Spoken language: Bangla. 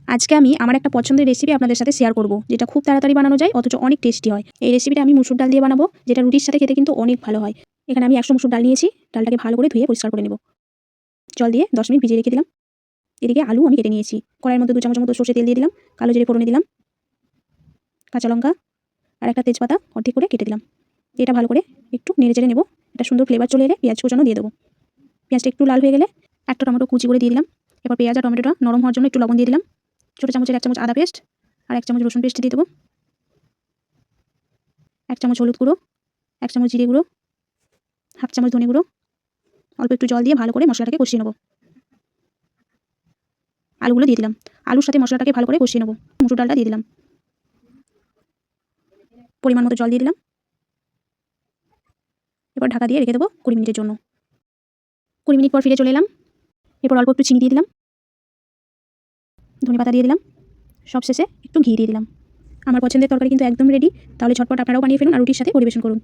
আজকে আমি আমার একটা পছন্দের রেসিপি আপনাদের সাথে শেয়ার করব, যেটা খুব তাড়াতাড়ি বানানো যায় অথচ অনেক টেস্টি হয়। এই রেসিপিটা আমি মুসুর ডাল দিয়ে বানাবো, যেটা রুটির সাথে খেতে কিন্তু অনেক ভালো হয়। এখানে আমি 100 মুসুর ডাল নিয়েছি। ডালটাকে ভালো করে ধুয়ে পরিষ্কার করে নেব। জল দিয়ে 10 মিনিট ভিজিয়ে রেখে দিলাম। এদিকে আলু আমি কেটে নিয়েছি। কড়াইয়ের মধ্যে 2 চামচ মতো সরষে তেল দিয়ে দিলাম। কালো জিরে ফোড়নে দিলাম। কাঁচা লঙ্কা আর একটা তেজপাতা অর্ধেক করে কেটে দিলাম। এটা ভালো করে একটু নেড়ে চেড়ে নেব। এটা সুন্দর ফ্লেভার চলে এলে পেঁয়াজ কুচানো দিয়ে দেবো। পেঁয়াজটা একটু লাল হয়ে গেলে একটা টমেটো কুচি করে দিয়ে দিলাম। এবার পেঁয়াজ আর টমেটোটা নরম হওয়ার জন্য একটু লবণ দিয়ে দিলাম। ছোটো চামচের 1 চামচ আদা পেস্ট আর 1 চামচ রসুন পেস্ট দিয়ে দেবো। 1 চামচ হলুদ গুঁড়ো, 1 চামচ জিরে গুঁড়ো, হাফ চামচ ধনে গুঁড়ো, অল্প একটু জল দিয়ে ভালো করে মশলাটাকে কষিয়ে নেব। আলুগুলো দিয়ে দিলাম। আলুর সাথে মশলাটাকে ভালো করে কষিয়ে নেব। মুসুর ডালটা দিয়ে দিলাম। পরিমাণ মতো জল দিয়ে দিলাম। এবার ঢাকা দিয়ে রেখে দেবো 20 মিনিটের জন্য। 20 মিনিট পর ফিরে চলে এলাম। এরপর অল্প একটু চিনি দিয়ে দিলাম, ধনেপাতা দিয়ে দিলাম, সবশেষে একটু ঘি দিয়ে দিলাম। আমার পছন্দের তরকারি কিন্তু একদম রেডি। তাহলে ঝটপট আপনারাও বানিয়ে ফেলুন আর রুটির সাথে পরিবেশন করুন।